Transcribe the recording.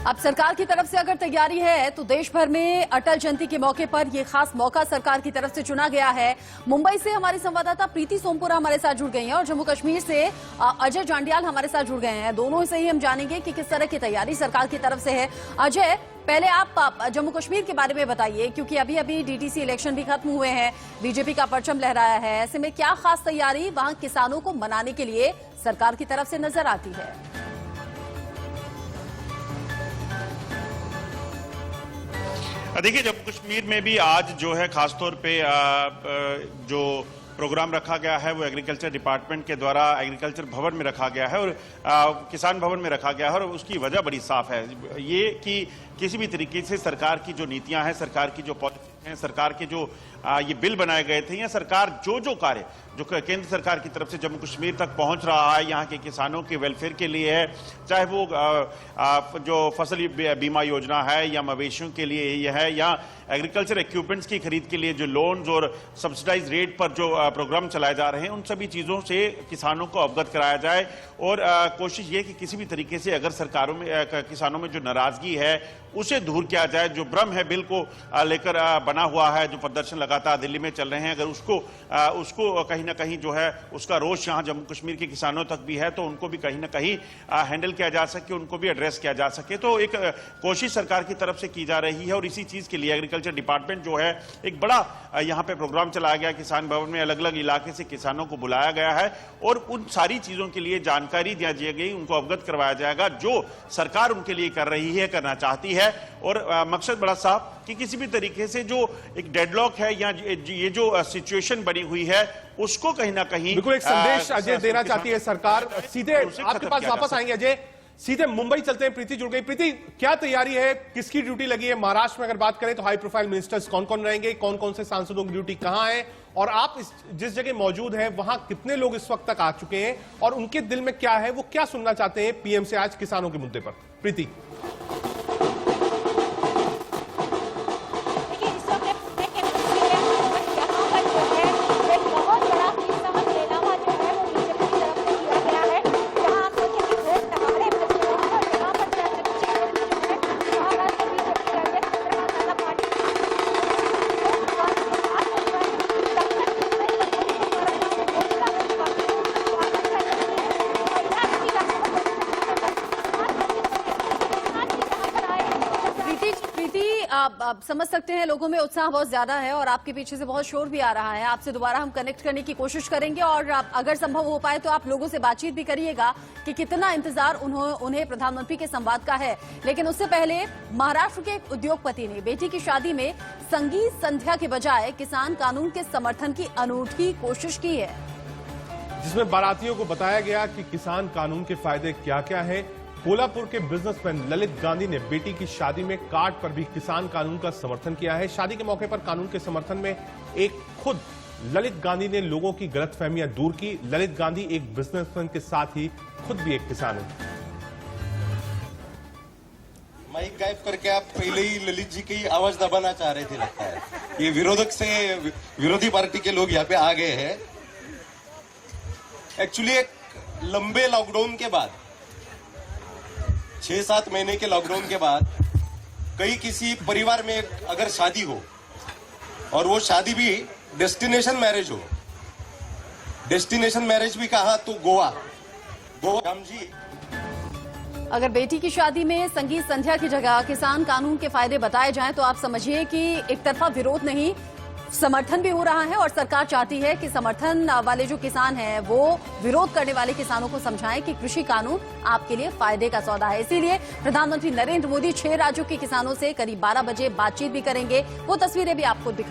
अब सरकार की तरफ से अगर तैयारी है तो देश भर में अटल जयंती के मौके पर यह खास मौका सरकार की तरफ से चुना गया है। मुंबई से हमारी संवाददाता प्रीति सोमपुरा हमारे साथ जुड़ गई हैं और जम्मू कश्मीर से अजय जांडियाल हमारे साथ जुड़ गए हैं। दोनों से ही हम जानेंगे कि किस तरह की तैयारी सरकार की तरफ से है। अजय, पहले आप जम्मू कश्मीर के बारे में बताइए, क्योंकि अभी अभी डीडीसी इलेक्शन भी खत्म हुए हैं, बीजेपी का परचम लहराया है। ऐसे में क्या खास तैयारी वहां किसानों को मनाने के लिए सरकार की तरफ से नजर आती है? देखिए, जम्मू कश्मीर में भी आज जो है खासतौर पे जो प्रोग्राम रखा गया है वो एग्रीकल्चर डिपार्टमेंट के द्वारा एग्रीकल्चर भवन में रखा गया है और किसान भवन में रखा गया है। और उसकी वजह बड़ी साफ है, ये कि किसी भी तरीके से सरकार की जो नीतियां हैं, सरकार की जो पॉलिसी हैं, सरकार के जो ये बिल बनाए गए थे, या सरकार जो कार्य जो केंद्र सरकार की तरफ से जम्मू कश्मीर तक पहुंच रहा है, यहाँ के किसानों के वेलफेयर के लिए है, चाहे वो जो फसल बीमा योजना है या मवेशियों के लिए ये है, या एग्रीकल्चर इक्विपमेंट्स की खरीद के लिए जो लोन्स और सब्सिडाइज रेट पर जो प्रोग्राम चलाए जा रहे हैं, उन सभी चीजों से किसानों को अवगत कराया जाए। और कोशिश ये कि किसी भी तरीके से अगर सरकारों में किसानों में जो नाराजगी है उसे दूर किया जाए। जो भ्रम है बिल को लेकर बना हुआ है, जो प्रदर्शन लगातार दिल्ली में चल रहे हैं, अगर उसको कहीं ना कहीं जो है उसका रोष यहाँ जम्मू कश्मीर के किसानों तक भी है, तो उनको भी कहीं ना कहीं हैंडल किया जा सके, उनको भी एड्रेस किया जा सके। तो एक कोशिश सरकार की तरफ से की जा रही है और इसी चीज के लिए एग्रीकल्चर डिपार्टमेंट जो है एक बड़ा यहाँ पे प्रोग्राम चलाया गया। किसान भवन में अलग अलग इलाके से किसानों को बुलाया गया है और उन सारी चीजों के लिए जानकारी दी गई, उनको अवगत करवाया जाएगा जो सरकार उनके लिए कर रही है, करना चाहती है। और मकसद बड़ा साफ कि किसी भी तरीके से जो एक डेडलॉक है या ये जो सिचुएशन बनी हुई है उसको कहीं ना कहीं बिल्कुल एक संदेश अजय देना चाहती है सरकार। सीधे आपके पास वापस आएंगे अजय, सीधे मुंबई चलते हैं। प्रीति जुड़ गई। प्रीति, क्या तैयारी है, किसकी ड्यूटी लगी है? महाराष्ट्र में अगर बात करें तो हाई प्रोफाइल मिनिस्टर्स कौन कौन रहेंगे, कौन कौन से सांसदों की ड्यूटी कहां है, और आप जिस जगह मौजूद हैं वहां कितने लोग इस वक्त तक आ चुके हैं और उनके दिल में क्या है, वो क्या सुनना चाहते हैं पीएम से आज किसानों के मुद्दे पर? प्रीति। आप समझ सकते हैं लोगों में उत्साह बहुत ज्यादा है और आपके पीछे से बहुत शोर भी आ रहा है। आपसे दोबारा हम कनेक्ट करने की कोशिश करेंगे और अगर संभव हो पाए तो आप लोगों से बातचीत भी करिएगा कि कितना इंतजार उन्हें प्रधानमंत्री के संवाद का है। लेकिन उससे पहले महाराष्ट्र के एक उद्योगपति ने बेटी की शादी में संगीत संध्या के बजाय किसान कानून के समर्थन की अनूठी कोशिश की है, जिसमें बारातियों को बताया गया कि किसान कानून के फायदे क्या क्या है। कोल्हापुर के बिजनेसमैन ललित गांधी ने बेटी की शादी में कार्ड पर भी किसान कानून का समर्थन किया है। शादी के मौके पर कानून के समर्थन में खुद ललित गांधी ने लोगों की गलतफहमियां दूर की। ललित गांधी एक बिजनेसमैन के साथ ही खुद भी एक किसान है। माइक गायब करके आप पहले ही ललित जी की आवाज दबाना चाह रहे थे, लगता है। ये विरोधी पार्टी के लोग यहाँ पे आ गए हैं। एक्चुअली एक लंबे लॉकडाउन के बाद, 6-7 महीने के लॉकडाउन के बाद, किसी परिवार में अगर शादी हो और वो शादी भी डेस्टिनेशन मैरिज हो, डेस्टिनेशन मैरिज भी कहा तो गोवा राम जी। अगर बेटी की शादी में संगीत संध्या की जगह किसान कानून के फायदे बताए जाएं तो आप समझिए कि एक तरफा विरोध नहीं, समर्थन भी हो रहा है और सरकार चाहती है कि समर्थन वाले जो किसान हैं वो विरोध करने वाले किसानों को समझाएं कि कृषि कानून आपके लिए फायदे का सौदा है। इसीलिए प्रधानमंत्री नरेंद्र मोदी 6 राज्यों के किसानों से करीब 12 बजे बातचीत भी करेंगे। वो तस्वीरें भी आपको दिखा